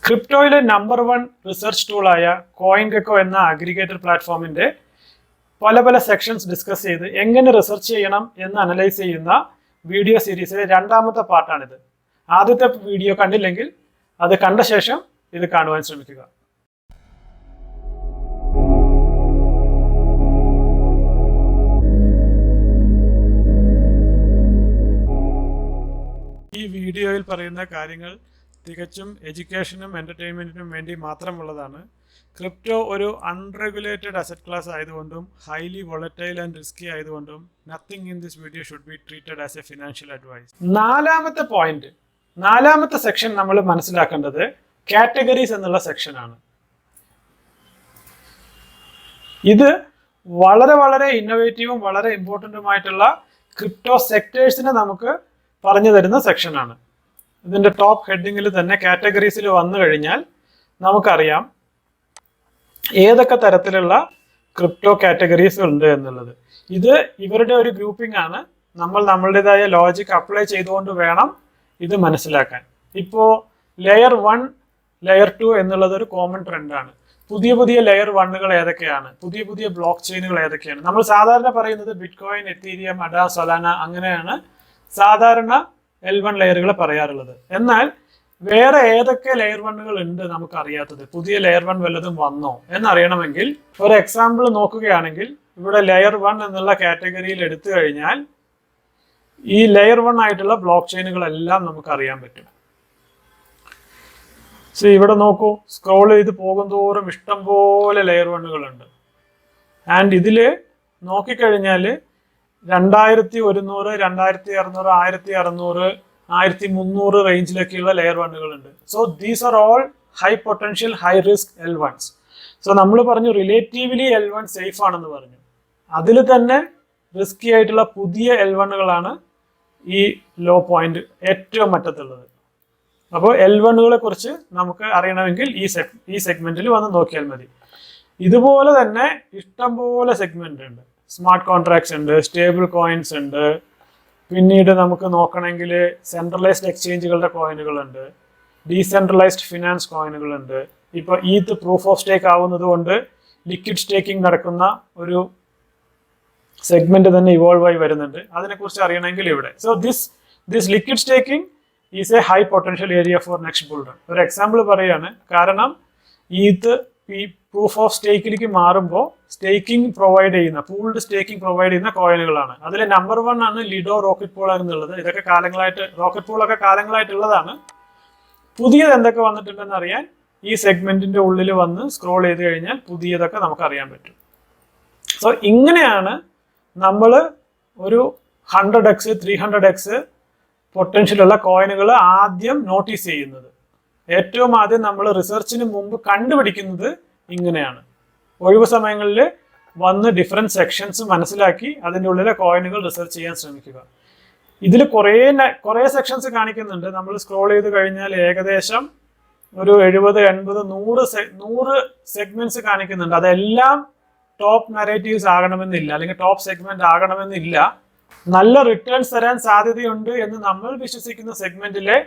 ക്രിപ്റ്റോയിലെ number 1 research ടൂളായ Coingecko എന്ന aggregator പ്ലാറ്റ്ഫോമിന്റെ പല sections discuss ചെയ്ത് എങ്ങനെ റിസർച്ച് ചെയ്യണം എന്ന് അനലൈസ് ചെയ്യുന്ന വീഡിയോ സീരീസിലെ രണ്ടാമത്തെ പാർട്ടാണിത്. ആദ്യത്തെ വീഡിയോ കണ്ടില്ലെങ്കിൽ അത് കണ്ട ശേഷം ഇത് കാണുവാൻ ശ്രമിക്കുക. ഈ വീഡിയോയിൽ പറയുന്ന കാര്യങ്ങൾ തികച്ചും എഡ്യൂക്കേഷനും എൻ്റർടൈൻമെൻറ്റിനും വേണ്ടി മാത്രമുള്ളതാണ്. ക്രിപ്റ്റോ ഒരു അൺറെഗുലേറ്റഡ് അസറ്റ് ക്ലാസ് ആയതുകൊണ്ടും ഹൈലി വോളറ്റൈൽ ആൻഡ് റിസ്കി ആയതുകൊണ്ടും nothing in this video should be treated as a financial advice. നാലാമത്തെ സെക്ഷൻ നമ്മൾ മനസ്സിലാക്കേണ്ടത് കാറ്റഗറീസ് എന്നുള്ള സെക്ഷനാണ്. ഇത് വളരെ ഇന്നോവേറ്റീവും വളരെ ഇമ്പോർട്ടൻറ്റുമായിട്ടുള്ള ക്രിപ്റ്റോ സെക്ടേഴ്സിനെ നമുക്ക് പറഞ്ഞു തരുന്ന സെക്ഷനാണ്. ഇതിൻ്റെ ടോപ്പ് ഹെഡിങ്ങിൽ തന്നെ കാറ്റഗറീസിൽ വന്നു കഴിഞ്ഞാൽ നമുക്കറിയാം ഏതൊക്കെ തരത്തിലുള്ള ക്രിപ്റ്റോ കാറ്റഗറീസ് ഉണ്ട് എന്നുള്ളത്. ഇത് ഇവരുടെ ഒരു ഗ്രൂപ്പിംഗ് ആണ്. നമ്മൾ നമ്മളുടേതായ ലോജിക് അപ്ലൈ ചെയ്തുകൊണ്ട് വേണം ഇത് മനസ്സിലാക്കാൻ. ഇപ്പോൾ ലെയർ 1, ലെയർ 2 എന്നുള്ളത് ഒരു കോമൺ ട്രെൻഡാണ്. പുതിയ ലെയർ 1കൾ ഏതൊക്കെയാണ്, പുതിയ ബ്ലോക്ക് ചെയിനുകൾ ഏതൊക്കെയാണ്. നമ്മൾ സാധാരണ പറയുന്നത് ബിറ്റ്കോയിൻ, എത്തീരിയം, അഡ, സൊലാന അങ്ങനെയാണ് സാധാരണ L1 ലെയറുകളെ പറയാറുള്ളത്. എന്നാൽ വേറെ ഏതൊക്കെ ലെയർ 1കൾ ഉണ്ട് നമുക്കറിയാത്തത്, പുതിയ ലെയർ 1 വല്ലതും വന്നോ എന്നറിയണമെങ്കിൽ ഒരു എക്സാമ്പിൾ നോക്കുകയാണെങ്കിൽ ഇവിടെ ലെയർ 1 എന്നുള്ള കാറ്റഗറിയിൽ എടുത്തു കഴിഞ്ഞാൽ ഈ ലെയർ 1 ആയിട്ടുള്ള ബ്ലോക്ക് ചെയിനുകളെല്ലാം നമുക്ക് അറിയാൻ പറ്റും. ഇവിടെ നോക്കൂ, സ്ക്രോൾ ചെയ്ത് പോകുന്തോറും ഇഷ്ടംപോലെ ലെയർ 1കളുണ്ട്. ആൻഡ് ഇതിൽ നോക്കിക്കഴിഞ്ഞാൽ 2100, 2600, 1600, 1300 റേഞ്ചിലൊക്കെയുള്ള ലെയർ 1കളുണ്ട്. So these are all high potential, high risk L1s. So നമ്മൾ പറഞ്ഞു റിലേറ്റീവ്ലി L1 സേഫ് ആണെന്ന് പറഞ്ഞു. അതിൽ തന്നെ റിസ്കി ആയിട്ടുള്ള പുതിയ L1കളാണ് ഈ ലോ പോയിന്റ് ഏറ്റവും അറ്റത്തുള്ളത്. അപ്പോൾ L1കളെ കുറിച്ച് നമുക്ക് അറിയണമെങ്കിൽ ഈ സെഗ്മെന്റിൽ വന്ന് നോക്കിയാൽ മതി. ഇതുപോലെ തന്നെ ഇഷ്ടംപോലെ സെഗ്മെന്റ് ഉണ്ട്. സ്മാർട്ട് കോൺട്രാക്ട്സ് ഉണ്ട്, സ്റ്റേബിൾ കോയിൻസ് ഉണ്ട്, പിന്നീട് നമുക്ക് നോക്കണമെങ്കിൽ സെൻട്രലൈസ്ഡ് എക്സ്ചേഞ്ചുകളുടെ കോയിനുകളുണ്ട്, ഡീസെൻട്രലൈസ്ഡ് ഫിനാൻസ് കോയിനുകളുണ്ട്. ഇപ്പോൾ ഈത്ത് പ്രൂഫ് ഓഫ് സ്റ്റേക്ക് ആവുന്നത് കൊണ്ട് ലിക്വിഡ് സ്റ്റേക്കിംഗ് നടക്കുന്ന ഒരു സെഗ്മെന്റ് തന്നെ ഇവോൾവ് ആയി വരുന്നുണ്ട്. അതിനെക്കുറിച്ച് അറിയണമെങ്കിൽ ഇവിടെ. So this liquid staking is a high potential area for next bull run. ഒരു എക്സാമ്പിൾ പറയാണ്. കാരണം ഈത്ത് പ്രൂഫ് ഓഫ് സ്റ്റേക്കിലേക്ക് മാറുമ്പോൾ സ്റ്റേക്കിംഗ് പ്രൊവൈഡ് ചെയ്യുന്ന, പൂൾഡ് സ്റ്റേക്കിംഗ് പ്രൊവൈഡ് ചെയ്യുന്ന കോയിനുകളാണ്. അതിൽ നമ്പർ 1 ആണ് ലിഡോ റോക്കറ്റ് പൂൾ എന്നുള്ളത്. ഇതൊക്കെ റോക്കറ്റ് പൂളൊക്കെ കാലങ്ങളായിട്ടുള്ളതാണ്. പുതിയത് എന്തൊക്കെ വന്നിട്ടുണ്ടെന്ന് അറിയാൻ ഈ സെഗ്മെന്റിന്റെ ഉള്ളിൽ വന്ന് സ്ക്രോൾ ചെയ്ത് കഴിഞ്ഞാൽ പുതിയതൊക്കെ നമുക്ക് അറിയാൻ പറ്റും. സോ ഇങ്ങനെയാണ് നമ്മൾ ഒരു 100x, 300x പൊട്ടൻഷ്യലുള്ള കോയിനുകൾ ആദ്യം നോട്ടീസ് ചെയ്യുന്നത്. ഏറ്റവും ആദ്യം നമ്മൾ റിസർച്ചിന് മുമ്പ് കണ്ടുപിടിക്കുന്നത് ഇങ്ങനെയാണ്. ഒഴിവ് സമയങ്ങളിൽ വന്ന് ഡിഫറെൻറ്റ് സെക്ഷൻസ് മനസ്സിലാക്കി അതിൻ്റെ ഉള്ളിലെ കോയിനുകൾ റിസർച്ച് ചെയ്യാൻ ശ്രമിക്കുക. ഇതിൽ കുറേ സെക്ഷൻസ് കാണിക്കുന്നുണ്ട്. നമ്മൾ സ്ക്രോൾ ചെയ്ത് കഴിഞ്ഞാൽ ഏകദേശം ഒരു 70, 80, 100 സെഗ്മെന്റ്സ് കാണിക്കുന്നുണ്ട്. അതെല്ലാം ടോപ്പ് നരേറ്റീവ്സ് ആകണമെന്നില്ല, അല്ലെങ്കിൽ ടോപ്പ് സെഗ്മെന്റ് ആകണമെന്നില്ല. നല്ല റിട്ടേൺസ് തരാൻ സാധ്യതയുണ്ട് എന്ന് നമ്മൾ വിശ്വസിക്കുന്ന സെഗ്മെന്റിലെ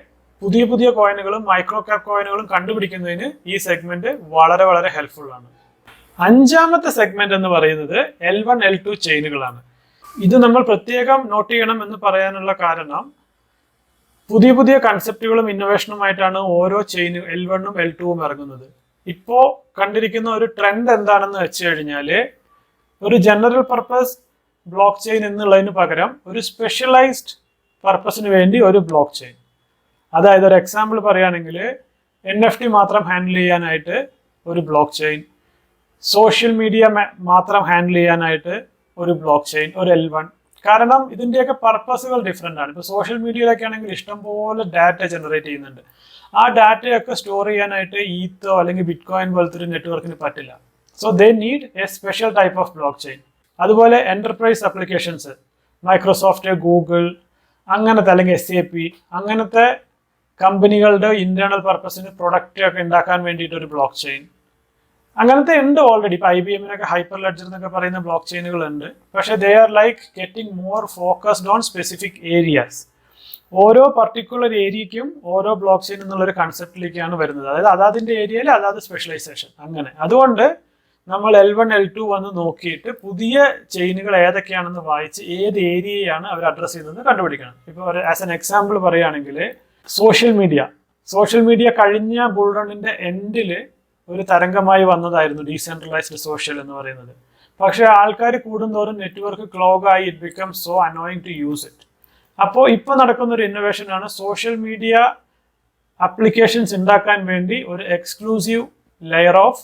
പുതിയ കോയിനുകളും മൈക്രോ ക്യാപ് കോയിനുകളും കണ്ടുപിടിക്കുന്നതിന് ഈ സെഗ്മെന്റ് വളരെ ഹെൽപ്ഫുൾ ആണ്. 5ാമത്തെ സെഗ്മെന്റ് എന്ന് പറയുന്നത് L1, L2 ചെയിനുകളാണ്. ഇത് നമ്മൾ പ്രത്യേകം നോട്ട് ചെയ്യണം എന്ന് പറയാനുള്ള കാരണം പുതിയ കൺസെപ്റ്റുകളും ഇന്നോവേഷനുമായിട്ടാണ് ഓരോ ചെയിനും L1ഉം L2ഉം ഇറങ്ങുന്നത്. ഇപ്പോൾ കണ്ടിരിക്കുന്ന ഒരു ട്രെൻഡ് എന്താണെന്ന് വെച്ച് കഴിഞ്ഞാൽ ഒരു ജനറൽ പർപ്പസ് ബ്ലോക്ക് ചെയിൻ എന്നുള്ളതിന് പകരം ഒരു സ്പെഷ്യലൈസ്ഡ് പർപ്പസിന് വേണ്ടി ഒരു ബ്ലോക്ക് ചെയിൻ. അതായത് ഒരു എക്സാമ്പിൾ പറയുകയാണെങ്കിൽ NFT മാത്രം ഹാൻഡിൽ ചെയ്യാനായിട്ട് ഒരു ബ്ലോക്ക് ചെയിൻ, സോഷ്യൽ മീഡിയ മാത്രം ഹാൻഡിൽ ചെയ്യാനായിട്ട് ഒരു ബ്ലോക്ക് ചെയിൻ, ഒരു L1. കാരണം ഇതിൻ്റെയൊക്കെ പർപ്പസുകൾ ഡിഫറെൻ്റ് ആണ്. ഇപ്പോൾ സോഷ്യൽ മീഡിയയിലൊക്കെ ആണെങ്കിൽ ഇഷ്ടംപോലെ ഡാറ്റ ജനറേറ്റ് ചെയ്യുന്നുണ്ട്. ആ ഡാറ്റയൊക്കെ സ്റ്റോർ ചെയ്യാനായിട്ട് ഈത്തോ അല്ലെങ്കിൽ ബിറ്റ്കോയിൻ പോലത്തെ ഒരു നെറ്റ്വർക്കിന് പറ്റില്ല. So they need A special type of block chain. അതുപോലെ എൻ്റർപ്രൈസ് ആപ്ലിക്കേഷൻസ്, മൈക്രോസോഫ്റ്റ്, ഗൂഗിൾ അങ്ങനത്തെ, അല്ലെങ്കിൽ SAP അങ്ങനത്തെ കമ്പനികളുടെ ഇന്റേണൽ പർപ്പസിന് പ്രൊഡക്റ്റ് ഒക്കെ ഉണ്ടാക്കാൻ വേണ്ടിയിട്ട് ഒരു ബ്ലോക്ക് ചെയിൻ അങ്ങനത്തെ ഉണ്ട് ഓൾറെഡി. ഇപ്പോൾ IBM-നൊക്കെ ഹൈപ്പർ ലെഡ്ജർ എന്നൊക്കെ പറയുന്ന ബ്ലോക്ക് ചെയിനുകൾ ഉണ്ട്. പക്ഷേ they are like getting more focused on specific areas. ഓരോ പർട്ടിക്കുലർ ഏരിയയ്ക്കും ഓരോ ബ്ലോക്ക് ചെയിൻ എന്നുള്ളൊരു കൺസെപ്റ്റിലേക്കാണ് വരുന്നത്. അതായത് അതാതിൻ്റെ ഏരിയയിൽ അതാത് സ്പെഷ്യലൈസേഷൻ അങ്ങനെ. അതുകൊണ്ട് നമ്മൾ L1 L2 വന്ന് നോക്കിയിട്ട് പുതിയ ചെയിനുകൾ ഏതൊക്കെയാണെന്ന് വായിച്ച് ഏത് ഏരിയയാണ് അവർ അഡ്രസ്സ് ചെയ്യുന്നത് കണ്ടുപിടിക്കണം. ഇപ്പോൾ ആസ് എൻ എക്സാമ്പിൾ പറയുകയാണെങ്കിൽ സോഷ്യൽ മീഡിയ കഴിഞ്ഞ ബുൾറണ്ണിന്റെ എൻഡിൽ ഒരു തരംഗമായി വന്നതായിരുന്നു ഡീസെൻട്രലൈസ്ഡ് സോഷ്യൽ എന്ന് പറയുന്നത്. പക്ഷെ ആൾക്കാർ കൂടുന്തോറും നെറ്റ്വർക്ക് ക്ലോഗായി it become so annoying to use it. അപ്പോൾ ഇപ്പോൾ നടക്കുന്ന ഒരു ഇന്നോവേഷൻ ആണ് സോഷ്യൽ മീഡിയ അപ്ലിക്കേഷൻസ് ഉണ്ടാക്കാൻ വേണ്ടി ഒരു എക്സ്ക്ലൂസീവ് ലെയർ ഓഫ്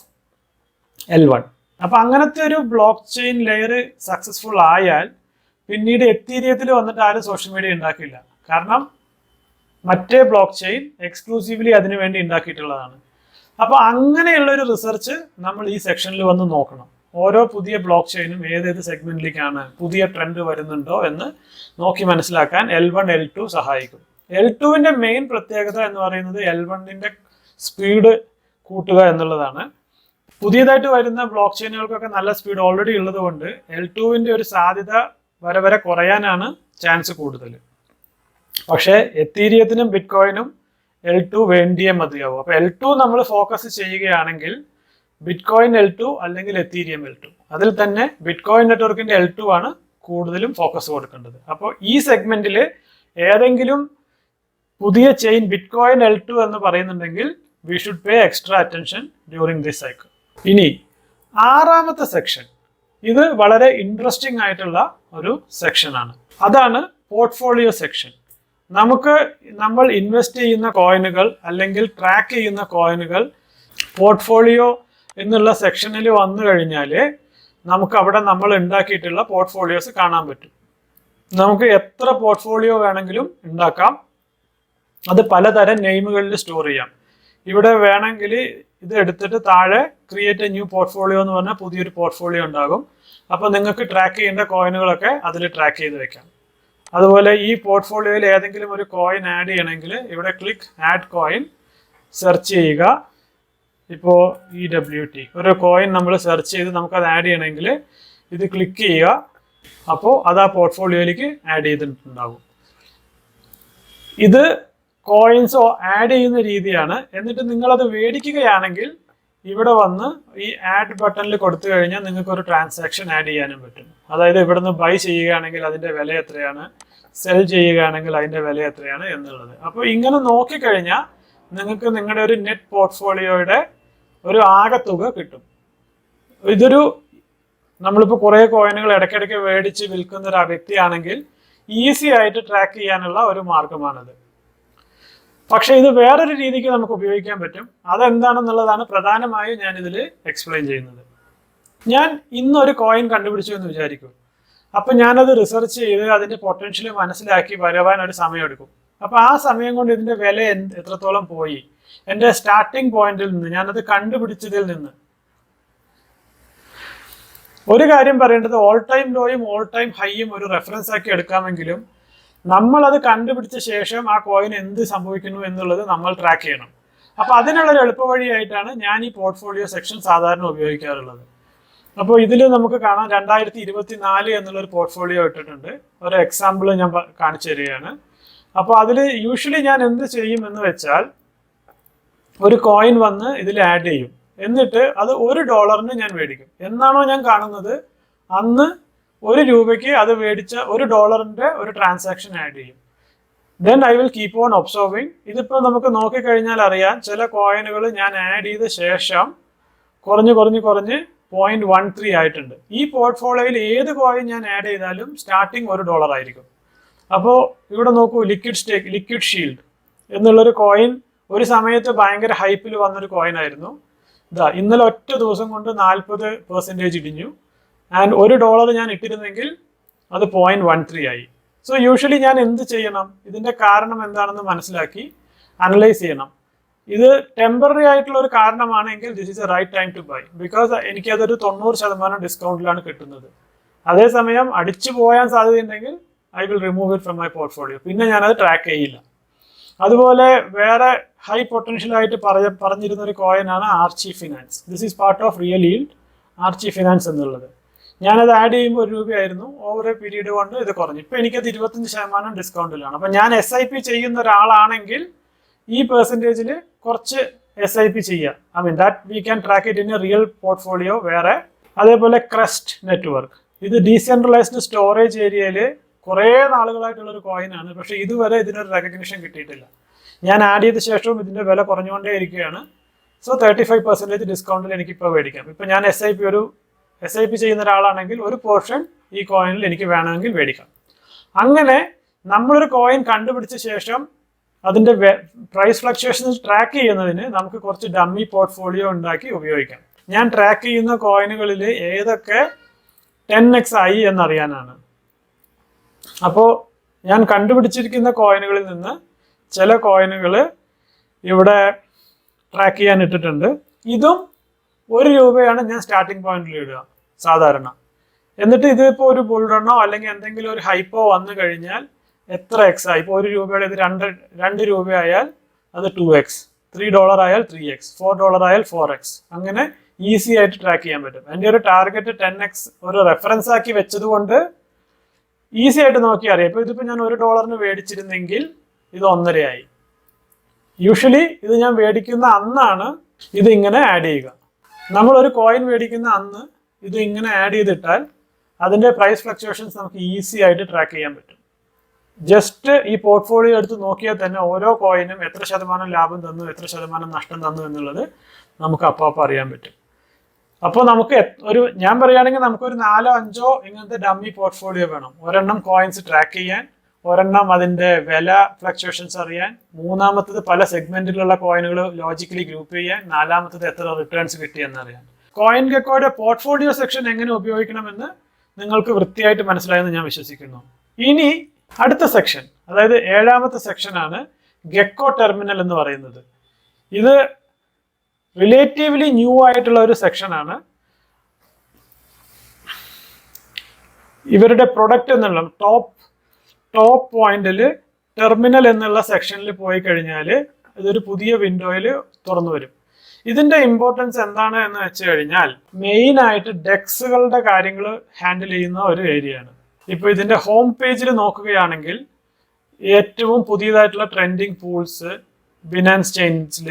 L1. അപ്പോൾ അങ്ങനത്തെ ഒരു ബ്ലോക്ക് ചെയിൻ ലെയർ സക്സസ്ഫുൾ ആയാൽ പിന്നീട് എത്തീരിയത്തിൽ വന്നിട്ട് ആരും സോഷ്യൽ മീഡിയ ഉണ്ടാക്കില്ല. കാരണം മറ്റേ ബ്ലോക്ക് ചെയിൻ എക്സ്ക്ലൂസീവ്ലി അതിനു വേണ്ടി ഉണ്ടാക്കിയിട്ടുള്ളതാണ്. അപ്പോൾ അങ്ങനെയുള്ള ഒരു റിസർച്ച് നമ്മൾ ഈ സെക്ഷനിൽ വന്ന് നോക്കണം. ഓരോ പുതിയ ബ്ലോക്ക് ചെയിനും ഏതേത് സെഗ്മെന്റിലേക്കാണ് പുതിയ ട്രെൻഡ് വരുന്നുണ്ടോ എന്ന് നോക്കി മനസ്സിലാക്കാൻ L1 L2 സഹായിക്കും. L2വിന്റെ മെയിൻ പ്രത്യേകത എന്ന് പറയുന്നത് L1ന്റെ സ്പീഡ് കൂട്ടുക എന്നുള്ളതാണ്. പുതിയതായിട്ട് വരുന്ന ബ്ലോക്ക് ചെയിനുകൾക്കൊക്കെ നല്ല സ്പീഡ് ഓൾറെഡി ഉള്ളത് കൊണ്ട് L2വിന്റെ ഒരു സാധ്യത വരെ കുറയാനാണ് ചാൻസ് കൂടുതൽ. പക്ഷേ എത്തീരിയത്തിനും ബിറ്റ്കോയിനും L2 വേണ്ടിയേ മതിയാവും. അപ്പോൾ L2 നമ്മൾ ഫോക്കസ് ചെയ്യുകയാണെങ്കിൽ ബിറ്റ്കോയിൻ L2 അല്ലെങ്കിൽ എത്തീരിയം L2. അതിൽ തന്നെ ബിറ്റ്കോയിൻ നെറ്റ്വർക്കിന്റെ L2 ആണ് കൂടുതലും ഫോക്കസ് കൊടുക്കേണ്ടത്. അപ്പോൾ ഈ സെഗ്മെന്റിൽ ഏതെങ്കിലും പുതിയ ചെയിൻ ബിറ്റ്കോയിൻ L2 എന്ന് പറയുന്നുണ്ടെങ്കിൽ we should pay extra attention during this cycle. ഇനി ആറാമത്തെ സെക്ഷൻ, ഇത് വളരെ ഇൻട്രസ്റ്റിംഗ് ആയിട്ടുള്ള ഒരു സെക്ഷനാണ്. അതാണ് പോർട്ട്ഫോളിയോ സെക്ഷൻ. നമ്മൾ ഇൻവെസ്റ്റ് ചെയ്യുന്ന കോയിനുകൾ അല്ലെങ്കിൽ ട്രാക്ക് ചെയ്യുന്ന കോയിനുകൾ പോർട്ട്ഫോളിയോ എന്നുള്ള സെക്ഷനിൽ വന്നു കഴിഞ്ഞാൽ നമുക്ക് അവിടെ നമ്മൾ ഉണ്ടാക്കിയിട്ടുള്ള പോർട്ട്ഫോളിയോസ് കാണാൻ പറ്റും. നമുക്ക് എത്ര പോർട്ട്ഫോളിയോ വേണമെങ്കിലും ഉണ്ടാക്കാം. അത് പലതരം നെയിമുകളിൽ സ്റ്റോർ ചെയ്യാം. ഇവിടെ വേണമെങ്കിൽ ഇത് എടുത്തിട്ട് താഴെ ക്രിയേറ്റ് എ ന്യൂ പോർട്ട്ഫോളിയോ എന്ന് പറഞ്ഞാൽ പുതിയൊരു പോർട്ട്ഫോളിയോ ഉണ്ടാകും. അപ്പോൾ നിങ്ങൾക്ക് ട്രാക്ക് ചെയ്യേണ്ട കോയിനുകളൊക്കെ അതിൽ ട്രാക്ക് ചെയ്ത് വെക്കാം. അതുപോലെ ഈ പോർട്ട്ഫോളിയോയിൽ ഏതെങ്കിലും ഒരു കോയിൻ ആഡ് ചെയ്യണമെങ്കിൽ ഇവിടെ ക്ലിക്ക് ആഡ് കോയിൻ, സെർച്ച് ചെയ്യുക. ഇപ്പോൾ EWT ഒരു കോയിൻ നമ്മൾ സെർച്ച് ചെയ്ത് നമുക്കത് ആഡ് ചെയ്യണമെങ്കിൽ ഇത് ക്ലിക്ക് ചെയ്യുക. അപ്പോൾ അത് ആ പോർട്ട്ഫോളിയോയിലേക്ക് ആഡ് ചെയ്തിട്ടുണ്ടാകും. ഇത് കോയിൻസ് ആഡ് ചെയ്യുന്ന രീതിയാണ്. എന്നിട്ട് നിങ്ങളത് മേടിക്കുകയാണെങ്കിൽ ഇവിടെ വന്ന് ഈ ആഡ് ബട്ടണിൽ കൊടുത്തു കഴിഞ്ഞാൽ നിങ്ങൾക്ക് ഒരു ട്രാൻസാക്ഷൻ ആഡ് ചെയ്യാനും പറ്റും. അതായത് ഇവിടെ നിന്ന് ബൈ ചെയ്യുകയാണെങ്കിൽ അതിൻ്റെ വില എത്രയാണ്, സെൽ ചെയ്യുകയാണെങ്കിൽ അതിൻ്റെ വില എത്രയാണ് എന്നുള്ളത്. അപ്പോൾ ഇങ്ങനെ നോക്കിക്കഴിഞ്ഞാൽ നിങ്ങൾക്ക് നിങ്ങളുടെ ഒരു നെറ്റ് പോർട്ട്ഫോളിയോയുടെ ഒരു ആകെത്തുക കിട്ടും. നമ്മളിപ്പോൾ കുറേ കോയിനുകൾ ഇടയ്ക്കിടയ്ക്ക് മേടിച്ച് വിൽക്കുന്ന ഒരു വ്യക്തിയാണെങ്കിൽ ഈസി ആയിട്ട് ട്രാക്ക് ചെയ്യാനുള്ള ഒരു മാർഗമാണിത്. പക്ഷെ ഇത് വേറൊരു രീതിക്ക് നമുക്ക് ഉപയോഗിക്കാൻ പറ്റും. അതെന്താണെന്നുള്ളതാണ് പ്രധാനമായും ഞാൻ ഇതിൽ എക്സ്പ്ലെയിൻ ചെയ്യുന്നത്. ഞാൻ ഇന്നൊരു കോയിൻ കണ്ടുപിടിച്ചു എന്ന് വിചാരിക്കും. അപ്പം ഞാനത് റിസർച്ച് ചെയ്ത് അതിൻ്റെ പൊട്ടൻഷ്യൽ മനസ്സിലാക്കി വരുവാൻ ഒരു സമയം എടുക്കും. അപ്പോൾ ആ സമയം കൊണ്ട് ഇതിൻ്റെ വില എത്രത്തോളം പോയി, എൻ്റെ സ്റ്റാർട്ടിങ് പോയിന്റിൽ നിന്ന്, ഞാനത് കണ്ടുപിടിച്ചതിൽ നിന്ന്. ഒരു കാര്യം പറയേണ്ടത്, ഓൾ ടൈം ലോയും ഓൾ ടൈം ഹൈയും ഒരു റെഫറൻസ് ആക്കി എടുക്കാമെങ്കിലും നമ്മളത് കണ്ടുപിടിച്ച ശേഷം ആ കോയിൻ എന്ത് സംഭവിക്കുന്നു എന്നുള്ളത് നമ്മൾ ട്രാക്ക് ചെയ്യണം. അപ്പോൾ അതിനുള്ളൊരു എളുപ്പവഴിയായിട്ടാണ് ഞാൻ ഈ പോർട്ട്ഫോളിയോ സെക്ഷൻ സാധാരണ ഉപയോഗിക്കാറുള്ളത്. അപ്പോൾ ഇതിൽ നമുക്ക് കാണാം 2024 എന്നുള്ളൊരു പോർട്ട്ഫോളിയോ ഇട്ടിട്ടുണ്ട്. ഒരു എക്സാമ്പിൾ ഞാൻ കാണിച്ചു തരികയാണ്. അപ്പോൾ അതിൽ യൂഷ്വലി ഞാൻ എന്ത് ചെയ്യും എന്ന് വെച്ചാൽ, ഒരു കോയിൻ വന്ന് ഇതിൽ ആഡ് ചെയ്യും. എന്നിട്ട് അത് $1 ഞാൻ മേടിക്കും. എന്നാണോ ഞാൻ കാണുന്നത് അന്ന് ₹1 അത് മേടിച്ച $1 ഒരു ട്രാൻസാക്ഷൻ ആഡ് ചെയ്യും. Then I will keep on observing. ഇതിപ്പോൾ നമുക്ക് നോക്കിക്കഴിഞ്ഞാൽ അറിയാം, ചില കോയിനുകൾ ഞാൻ ആഡ് ചെയ്ത ശേഷം കുറഞ്ഞ് 0.13 ആയിട്ടുണ്ട്. ഈ പോർട്ട്ഫോളിയോയിൽ ഏത് കോയിൻ ഞാൻ ആഡ് ചെയ്താലും സ്റ്റാർട്ടിങ് $1 ആയിരിക്കും. അപ്പോൾ ഇവിടെ നോക്കൂ, ലിക്വിഡ് ഷീൽഡ് എന്നുള്ളൊരു കോയിൻ ഒരു സമയത്ത് ഭയങ്കര ഹൈപ്പിൽ വന്നൊരു കോയിൻ ആയിരുന്നു. ഇന്നലെ ഒറ്റ ദിവസം കൊണ്ട് 40% ഇടിഞ്ഞു. ആൻഡ് $1 ഞാൻ ഇട്ടിരുന്നെങ്കിൽ അത് 0.13 ആയി. സോ യൂഷ്വലി ഞാൻ എന്ത് ചെയ്യണം, ഇതിന്റെ കാരണം എന്താണെന്ന് മനസ്സിലാക്കി അനലൈസ് ചെയ്യണം. ഇത് ടെമ്പററി ആയിട്ടുള്ള ഒരു കാരണമാണെങ്കിൽ this is a right time to buy, because എനിക്കതൊരു 90% ഡിസ്കൗണ്ടിലാണ് കിട്ടുന്നത്. അതേസമയം അടിച്ചു പോയാൻ സാധ്യതയുണ്ടെങ്കിൽ I will remove it from my portfolio. പിന്നെ ഞാനത് ട്രാക്ക് ചെയ്യില്ല. അതുപോലെ വേറെ ഹൈ പൊട്ടൻഷ്യൽ ആയിട്ട് പറഞ്ഞിരുന്ന ഒരു കോയിനാണ് Archi Finance. This is part of real yield, Archi Finance എന്നുള്ളത്. ഞാനത് ആഡ് ചെയ്യുമ്പോൾ 1 രൂപയായിരുന്നു. ഓവർ എ പീരീഡ് കൊണ്ട് ഇത് കുറഞ്ഞു. ഇപ്പൊ എനിക്കത് 25% ഡിസ്കൗണ്ടിലാണ്. അപ്പൊ ഞാൻ SIP ചെയ്യുന്ന ഒരാളാണെങ്കിൽ ഈ പെർസെൻറ്റേജിൽ കുറച്ച് SIP ചെയ്യാം. I mean that we can track it in A real portfolio വേറെ. അതേപോലെ ക്രസ്റ്റ് നെറ്റ്വർക്ക്, ഇത് ഡീസെൻട്രലൈസ്ഡ് സ്റ്റോറേജ് ഏരിയയിൽ കുറേ നാളുകളായിട്ടുള്ള ഒരു കോയിനാണ്. പക്ഷെ ഇതുവരെ ഇതിനൊരു റെക്കഗ്നിഷൻ കിട്ടിയിട്ടില്ല. ഞാൻ ആഡ് ചെയ്ത ശേഷവും ഇതിന്റെ വില കുറഞ്ഞുകൊണ്ടേ ഇരിക്കുകയാണ്. സോ 35% ഡിസ്കൗണ്ടിൽ എനിക്കിപ്പോൾ മേടിക്കാം. ഇപ്പൊ ഞാൻ SIP ചെയ്യുന്ന ഒരാളാണെങ്കിൽ ഒരു പോർഷൻ ഈ കോയിനിൽ എനിക്ക് വേണമെങ്കിൽ മേടിക്കാം. അങ്ങനെ നമ്മളൊരു കോയിൻ കണ്ടുപിടിച്ച ശേഷം അതിന്റെ പ്രൈസ് ഫ്ലക്ച്വേഷൻസ് ട്രാക്ക് ചെയ്യുന്നതിന് നമുക്ക് കുറച്ച് ഡമ്മി പോർട്ട്ഫോളിയോ ഉണ്ടാക്കി ഉപയോഗിക്കാം. ഞാൻ ട്രാക്ക് ചെയ്യുന്ന കോയിനുകളിൽ ഏതൊക്കെ 10x ആയി എന്നറിയാനാണ്. അപ്പോൾ ഞാൻ കണ്ടുപിടിച്ചിരിക്കുന്ന കോയിനുകളിൽ നിന്ന് ചില കോയിനുകൾ ഇവിടെ ട്രാക്ക് ചെയ്യാൻ ഇട്ടിട്ടുണ്ട്. ഇതും 1 രൂപയാണ് ഞാൻ സ്റ്റാർട്ടിംഗ് പോയിന്റിൽ ഇടുക സാധാരണ. എന്നിട്ട് ഇതിപ്പോൾ ഒരു ബുൾ റണ്ണോ അല്ലെങ്കിൽ എന്തെങ്കിലും ഒരു ഹൈപ്പോ വന്നു കഴിഞ്ഞാൽ എത്ര എക്സ് ആയി. ഇപ്പോൾ 1 രൂപയുടെ ഇത് 2 രൂപയായാൽ അത് 2x, $3 ആയാൽ 3x, $4 ആയാൽ 4x. അങ്ങനെ ഈസി ആയിട്ട് ട്രാക്ക് ചെയ്യാൻ പറ്റും. എൻ്റെ ഒരു ടാർഗറ്റ് 10x ഒരു റെഫറൻസ് ആക്കി വെച്ചതുകൊണ്ട് ഈസി ആയിട്ട് നോക്കി അറിയാം. ഇപ്പോൾ ഇതിപ്പോൾ ഞാൻ $1 മേടിച്ചിരുന്നെങ്കിൽ ഇത് 1.5 ആയി. യൂഷ്വലി ഇത് ഞാൻ മേടിക്കുന്ന അന്നാണ് ഇത് ഇങ്ങനെ ആഡ് ചെയ്യുക. നമ്മൾ ഒരു കോയിൻ മേടിക്കുന്ന അന്ന് ഇത് ഇങ്ങനെ ആഡ് ചെയ്തിട്ടാൽ അതിന്റെ പ്രൈസ് ഫ്ലക്ച്വേഷൻസ് നമുക്ക് ഈസി ആയിട്ട് ട്രാക്ക് ചെയ്യാൻ പറ്റും. ജസ്റ്റ് ഈ പോർട്ട്ഫോളിയോ എടുത്ത് നോക്കിയാൽ തന്നെ ഓരോ കോയിനും എത്ര ശതമാനം ലാഭം തന്നു, എത്ര ശതമാനം നഷ്ടം തന്നു എന്നുള്ളത് നമുക്ക് അപ്പോൾ അറിയാൻ പറ്റും. അപ്പോൾ നമുക്ക് ഞാൻ പറയുകയാണെങ്കിൽ നമുക്കൊരു 4-5 ഇങ്ങനത്തെ ഡമ്മി പോർട്ട്ഫോളിയോ വേണം. ഒരെണ്ണം കോയിൻസ് ട്രാക്ക് ചെയ്യാൻ, ഒരെണ്ണം അതിന്റെ വില ഫ്ലക്ച്വേഷൻസ് അറിയാൻ, മൂന്നാമത്തത് പല സെഗ്മെന്റിലുള്ള കോയിനുകൾ ലോജിക്കലി ഗ്രൂപ്പ് ചെയ്യാൻ, നാലാമത്തത് എത്ര റിട്ടേൺസ് കിട്ടിയെന്നറിയാൻ. കോയിൻഗെക്കോയുടെ പോർട്ട്ഫോളിയോ സെക്ഷൻ എങ്ങനെ ഉപയോഗിക്കണമെന്ന് നിങ്ങൾക്ക് വൃത്തിയായിട്ട് മനസ്സിലായെന്ന് ഞാൻ വിശ്വസിക്കുന്നു. ഇനി അടുത്ത സെക്ഷൻ, അതായത് 7ാമത്തെ സെക്ഷനാണ് ഗെക്കോ ടെർമിനൽ എന്ന് പറയുന്നത്. ഇത് റിലേറ്റീവ്ലി ന്യൂ ആയിട്ടുള്ള ഒരു സെക്ഷനാണ്. ഇവരുടെ പ്രൊഡക്റ്റ് എന്നുള്ള ടോപ്പ് പോയിന്റിൽ ടെർമിനൽ എന്നുള്ള സെക്ഷനിൽ പോയി കഴിഞ്ഞാൽ ഇതൊരു പുതിയ വിൻഡോയിൽ തുറന്നു വരും. ഇതിന്റെ ഇമ്പോർട്ടൻസ് എന്താണ് എന്ന് വെച്ച് കഴിഞ്ഞാൽ മെയിൻ ആയിട്ട് ഡെക്സുകളുടെ കാര്യങ്ങൾ ഹാൻഡിൽ ചെയ്യുന്ന ഒരു ഏരിയയാണ്. ഇപ്പൊ ഇതിന്റെ ഹോം പേജിൽ നോക്കുകയാണെങ്കിൽ ഏറ്റവും പുതിയതായിട്ടുള്ള ട്രെൻഡിങ് പൂൾസ്, ബിനാൻസ് ചെയിൻസിൽ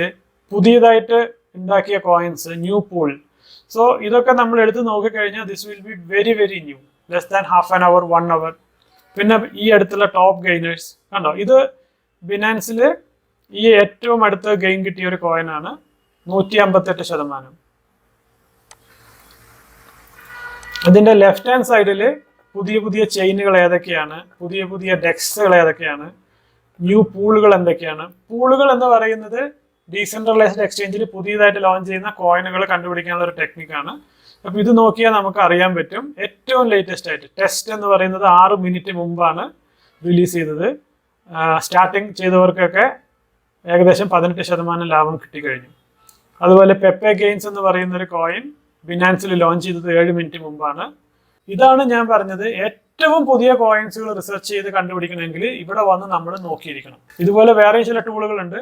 പുതിയതായിട്ട് ഉണ്ടാക്കിയ കോയിൻസ്, ന്യൂ പൂൾ. സോ ഇതൊക്കെ നമ്മൾ എടുത്ത് നോക്കിക്കഴിഞ്ഞാൽ this will be very very new, less than half an hour, 1 അവർ. പിന്നെ ഈ അടുത്തുള്ള ടോപ്പ് ഗെയിനേഴ്സ് കണ്ടോ, ഇത് ബിനാൻസിൽ ഈ ഏറ്റവും അടുത്ത് ഗെയിൻ കിട്ടിയ ഒരു കോയിനാണ്, 158%. അതിന്റെ ലെഫ്റ്റ് ഹാൻഡ് സൈഡിൽ പുതിയ പുതിയ ചെയിനുകൾ ഏതൊക്കെയാണ്, പുതിയ പുതിയ ഡെക്സുകൾ ഏതൊക്കെയാണ്, ന്യൂ പൂളുകൾ എന്തൊക്കെയാണ്. പൂളുകൾ എന്ന് പറയുന്നത് ഡീസെൻട്രലൈസ്ഡ് എക്സ്ചേഞ്ചിൽ പുതിയതായിട്ട് ലോഞ്ച് ചെയ്യുന്ന കോയിനുകൾ കണ്ടുപിടിക്കാനുള്ള ഒരു ടെക്നിക്കാണ്. അപ്പൊ ഇത് നോക്കിയാൽ നമുക്ക് അറിയാൻ പറ്റും. ഏറ്റവും ലേറ്റസ്റ്റ് ആയിട്ട് ടെസ്റ്റ് എന്ന് പറയുന്നത് 6 മിനിറ്റ് മുമ്പാണ് റിലീസ് ചെയ്തത്. സ്റ്റാർട്ടിങ് ചെയ്തവർക്കൊക്കെ ഏകദേശം 18% ലാഭം കിട്ടിക്കഴിഞ്ഞു. അതുപോലെ പെപ്പെ ഗെയിൻസ് എന്ന് പറയുന്ന ഒരു കോയിൻ ബിനാൻസിൽ ലോഞ്ച് ചെയ്തത് 7 മിനിറ്റ് മുമ്പാണ്. ഇതാണ് ഞാൻ പറഞ്ഞത്, ഏറ്റവും പുതിയ കോയിൻസുകൾ റിസർച്ച് ചെയ്ത് കണ്ടുപിടിക്കണമെങ്കിൽ ഇവിടെ വന്ന് നമ്മൾ നോക്കിയിരിക്കണം. ഇതുപോലെ വേറെ ചില ടൂളുകളുണ്ട്,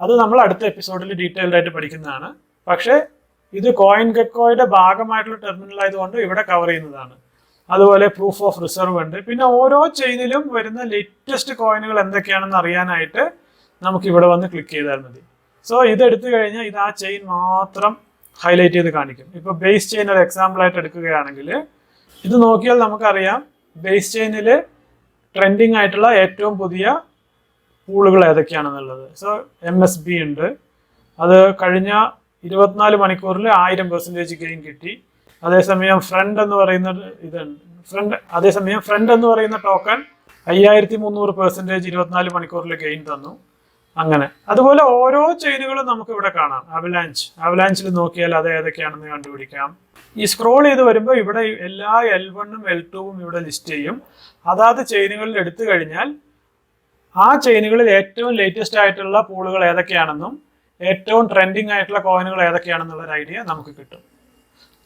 അത് നമ്മൾ അടുത്ത എപ്പിസോഡിൽ ഡീറ്റെയിൽഡ് ആയിട്ട് പഠിക്കുന്നതാണ്. പക്ഷേ ഇത് കോയിൻഗെക്കോയുടെ ഭാഗമായിട്ടുള്ള ടെർമിനൽ ആയതുകൊണ്ട് ഇവിടെ കവർ ചെയ്യുന്നതാണ്. അതുപോലെ പ്രൂഫ് ഓഫ് റിസർവ് ഉണ്ട്. പിന്നെ ഓരോ ചെയിനിലും വരുന്ന ലേറ്റസ്റ്റ് കോയിനുകൾ എന്തൊക്കെയാണെന്ന് അറിയാനായിട്ട് നമുക്ക് ഇവിടെ വന്ന് ക്ലിക്ക് ചെയ്താൽ മതി. സോ ഇത് എടുത്തു കഴിഞ്ഞാൽ ഇത് ആ ചെയിൻ മാത്രം ഹൈലൈറ്റ് ചെയ്ത് കാണിക്കും. ഇപ്പൊ ബേസ് ചെയിൻ ഒരു എക്സാമ്പിൾ ആയിട്ട് എടുക്കുകയാണെങ്കിൽ ഇത് നോക്കിയാൽ നമുക്കറിയാം ബേസ് ചെയിനിൽ ട്രെൻഡിങ് ആയിട്ടുള്ള ഏറ്റവും പുതിയ പൂളുകൾ ഏതൊക്കെയാണെന്നുള്ളത്. സോ MSB ഉണ്ട്, അത് കഴിഞ്ഞ 24 മണിക്കൂറിൽ 1000% ഗെയിൻ കിട്ടി. അതേസമയം ഫ്രണ്ട് എന്ന് പറയുന്ന ഫ്രണ്ട് എന്ന് പറയുന്ന ടോക്കൺ 5300% 24 മണിക്കൂറിൽ ഗെയിൻ തന്നു. അങ്ങനെ അതുപോലെ ഓരോ ചെയിനുകളും നമുക്ക് ഇവിടെ കാണാം. അവലാഞ്ചിൽ നോക്കിയാൽ അത് ഏതൊക്കെയാണെന്ന് കണ്ടുപിടിക്കാം. ഈ സ്ക്രോൾ ചെയ്ത് വരുമ്പോൾ ഇവിടെ എല്ലാ L1ഉം L2ഉം ഇവിടെ ലിസ്റ്റ് ചെയ്യും. അതാത് ചെയിനുകളിൽ എടുത്തു കഴിഞ്ഞാൽ ആ ചെയിനുകളിൽ ഏറ്റവും ലേറ്റസ്റ്റ് ആയിട്ടുള്ള പൂളുകൾ ഏതൊക്കെയാണെന്നും ഏറ്റവും ട്രെൻഡിങ് ആയിട്ടുള്ള കോയിനുകൾ ഏതൊക്കെയാണെന്നുള്ള ഒരു ഐഡിയ നമുക്ക് കിട്ടും.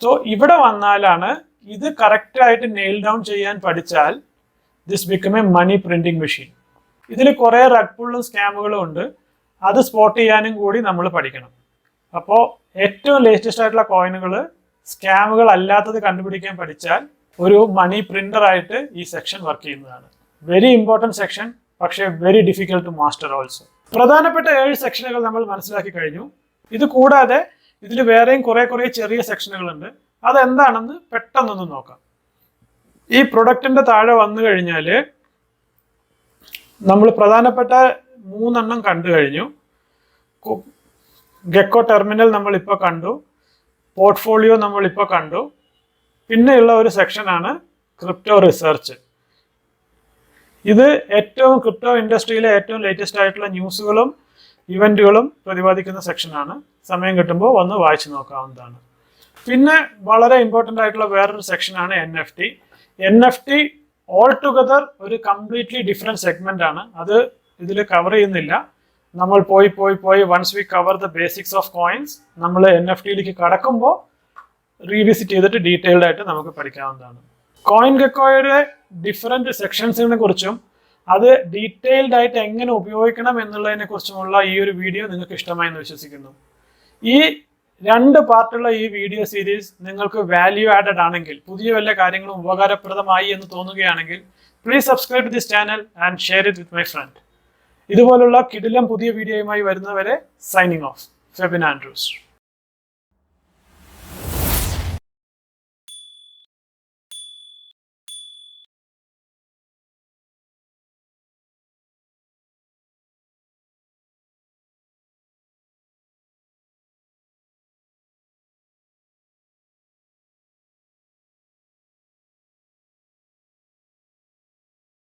സോ ഇവിടെ വന്നാലാണ് ഇത് കറക്റ്റ് ആയിട്ട് നെയിൽ ഡൗൺ ചെയ്യാൻ പഠിച്ചാൽ this become a money printing machine. ഇതിൽ കുറെ റഗ് പുള്ളും സ്കാമുകളും ഉണ്ട്, അത് സ്പോട്ട് ചെയ്യാനും കൂടി നമ്മൾ പഠിക്കണം. അപ്പോൾ ഏറ്റവും ലേറ്റസ്റ്റ് ആയിട്ടുള്ള കോയിനുകൾ സ്കാമുകൾ അല്ലാത്തത് കണ്ടുപിടിക്കാൻ പഠിച്ചാൽ ഒരു മണി പ്രിന്റർ ആയിട്ട് ഈ സെക്ഷൻ വർക്ക് ചെയ്യുന്നതാണ്. വെരി ഇമ്പോർട്ടൻറ്റ് സെക്ഷൻ, പക്ഷേ very difficult to master also. പ്രധാനപ്പെട്ട 7 സെക്ഷനുകൾ നമ്മൾ മനസ്സിലാക്കി കഴിഞ്ഞു. ഇത് കൂടാതെ ഇതിൽ വേറെയും കുറെ ചെറിയ സെക്ഷനുകളുണ്ട്. അതെന്താണെന്ന് പെട്ടെന്നൊന്ന് നോക്കാം. ഈ പ്രൊഡക്റ്റിന്റെ താഴെ വന്നു കഴിഞ്ഞാൽ നമ്മൾ പ്രധാനപ്പെട്ട 3 കണ്ടു കഴിഞ്ഞു. ഗെക്കോ ടെർമിനൽ നമ്മൾ ഇപ്പോൾ കണ്ടു, പോർട്ട്ഫോളിയോ നമ്മൾ ഇപ്പോൾ കണ്ടു. പിന്നെയുള്ള ഒരു സെക്ഷനാണ് ക്രിപ്റ്റോ റിസർച്ച്. ഇത് ഏറ്റവും ക്രിപ്റ്റോ ഇൻഡസ്ട്രിയിലെ ഏറ്റവും ലേറ്റസ്റ്റ് ആയിട്ടുള്ള ന്യൂസുകളും ഇവന്റുകളും പ്രതിപാദിക്കുന്ന സെക്ഷനാണ്. സമയം കിട്ടുമ്പോൾ വന്ന് വായിച്ചു നോക്കാവുന്നതാണ്. പിന്നെ വളരെ ഇമ്പോർട്ടൻ്റ് ആയിട്ടുള്ള വേറൊരു സെക്ഷനാണ് NFT. NFT ഓൾ ടുഗദർ ഒരു കംപ്ലീറ്റ്ലി ഡിഫറെൻറ്റ് സെഗ്മെന്റ് ആണ്. അത് ഇതിൽ കവർ ചെയ്യുന്നില്ല. നമ്മൾ പോയി once we cover the basics of coins, നമ്മൾ NFT കടക്കുമ്പോൾ റീവിസിറ്റ് ചെയ്തിട്ട് ഡീറ്റെയിൽഡ് ആയിട്ട് നമുക്ക് പഠിക്കാവുന്നതാണ്. കോയിൻഗെക്കോയുടെ ഡിഫറെൻറ്റ് സെക്ഷൻസിനെ കുറിച്ചും അത് ഡീറ്റെയിൽഡ് ആയിട്ട് എങ്ങനെ ഉപയോഗിക്കണം എന്നുള്ളതിനെ കുറിച്ചുമുള്ള ഈ ഒരു വീഡിയോ നിങ്ങൾക്ക് ഇഷ്ടമായി എന്ന് വിശ്വസിക്കുന്നു. ഈ 2 പാർട്ടുള്ള ഈ വീഡിയോ സീരീസ് നിങ്ങൾക്ക് വാല്യൂ ആഡഡ് ആണെങ്കിൽ, പുതിയ വല്ല കാര്യങ്ങളും ഉപകാരപ്രദമായി എന്ന് തോന്നുകയാണെങ്കിൽ please subscribe to this channel and share it with my friend. ഇതുപോലുള്ള കിടിലം പുതിയ വീഡിയോയുമായി വരുന്നവരെ സൈനിങ് ഓഫ്. ഫെബിൻ ആൻഡ്രൂസ്.